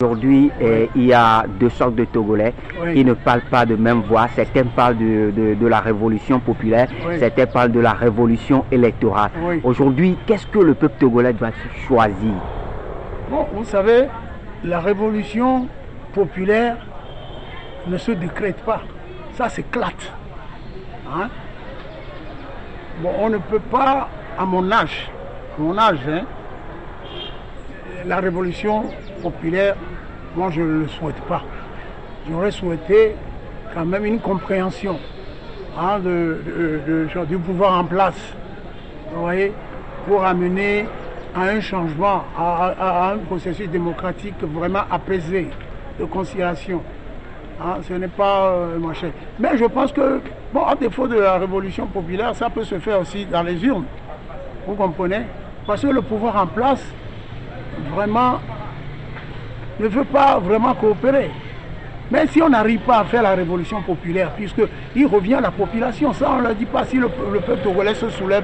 Aujourd'hui, il y a deux sortes de Togolais qui ne parlent pas de même voix. Certains parlent de la révolution populaire, certains parlent de la révolution électorale. Aujourd'hui, qu'est-ce que le peuple togolais doit choisir? Bon, vous savez, la révolution populaire ne se décrète pas. Ça s'éclate. Hein? Bon, on ne peut pas, à mon âge, hein, la révolution populaire, moi je ne le souhaite pas. J'aurais souhaité quand même une compréhension hein, du pouvoir en place, vous voyez, pour amener à un changement, à un processus démocratique vraiment apaisé, de conciliation. Hein, ce n'est pas machin. Mais je pense que, bon, à défaut de la révolution populaire, ça peut se faire aussi dans les urnes. Vous comprenez? Parce que le pouvoir en place, vraiment, ne veut pas vraiment coopérer. Mais si on n'arrive pas à faire la révolution populaire, puisqu'il revient à la population, ça on ne le dit pas, si le peuple togolais se soulève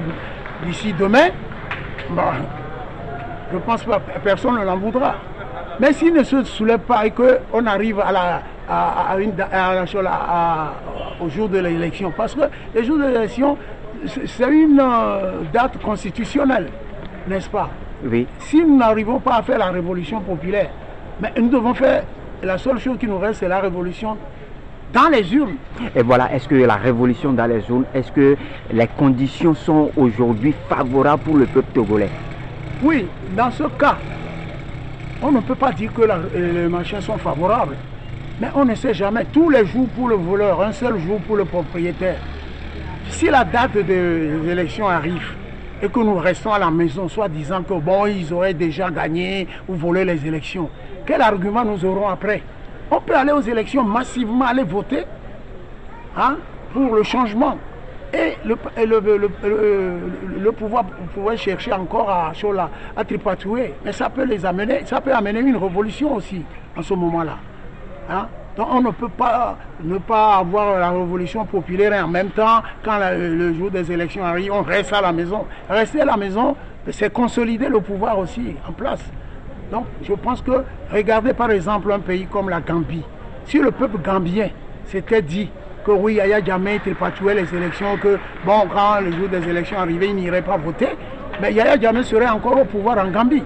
d'ici demain, ben, je pense pas, personne ne l'en voudra. Mais s'il ne se soulève pas et qu'on arrive au jour de l'élection, parce que le jour de l'élection, c'est une date constitutionnelle, n'est-ce pas? Oui. Si nous n'arrivons pas à faire la révolution populaire, mais nous devons faire, la seule chose qui nous reste, c'est la révolution dans les urnes. Et voilà, est-ce que la révolution dans les urnes, est-ce que les conditions sont aujourd'hui favorables pour le peuple togolais? Oui, dans ce cas, on ne peut pas dire que les machins sont favorables. Mais on ne sait jamais. Tous les jours pour le voleur, un seul jour pour le propriétaire. Si la date des élections arrive, et que nous restons à la maison, soit disant que bon, ils auraient déjà gagné ou volé les élections, quel argument nous aurons après? On peut aller aux élections massivement, aller voter hein, pour le changement. Et le pouvoir pourrait chercher encore à tripatouiller. Mais ça peut les amener, ça peut amener une révolution aussi en ce moment-là. Hein? Donc on ne peut pas ne pas avoir la révolution populaire et en même temps, quand le jour des élections arrive, on reste à la maison. Rester à la maison, c'est consolider le pouvoir aussi en place. Donc je pense que, regardez par exemple un pays comme la Gambie. Si le peuple gambien s'était dit que oui, Yaya Jammeh tripatouait les élections, que bon, quand le jour des élections arrivait, il n'irait pas voter, mais Yaya Jammeh serait encore au pouvoir en Gambie.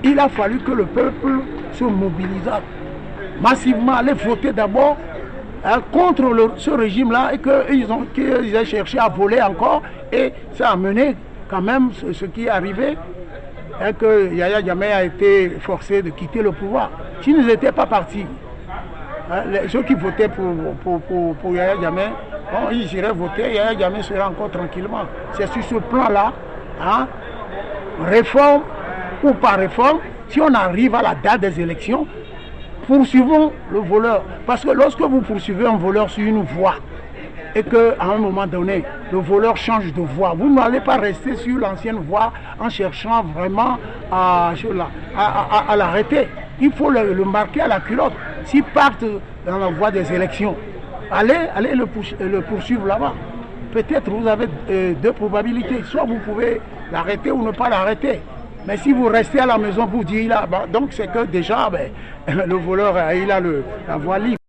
Il a fallu que le peuple se mobilise massivement, aller voter d'abord hein, contre ce régime-là et qu'ils aient cherché à voler encore et ça a mené quand même ce qui est arrivé et que Yaya Jammeh a été forcé de quitter le pouvoir. S'ils n'étaient pas partis, hein, ceux qui votaient pour Yaya Jammeh, bon, ils iraient voter, Yaya Jammeh serait encore tranquillement. C'est sur ce plan-là, hein, réforme ou pas réforme, si on arrive à la date des élections, poursuivons le voleur. Parce que lorsque vous poursuivez un voleur sur une voie et qu'à un moment donné, le voleur change de voie, vous n'allez pas rester sur l'ancienne voie en cherchant vraiment à l'arrêter. Il faut le marquer à la culotte. S'il part dans la voie des élections, allez le poursuivre là-bas. Peut-être vous avez deux probabilités. Soit vous pouvez l'arrêter ou ne pas l'arrêter. Mais si vous restez à la maison, vous dites là, donc c'est que déjà, le voleur, il a la voie libre.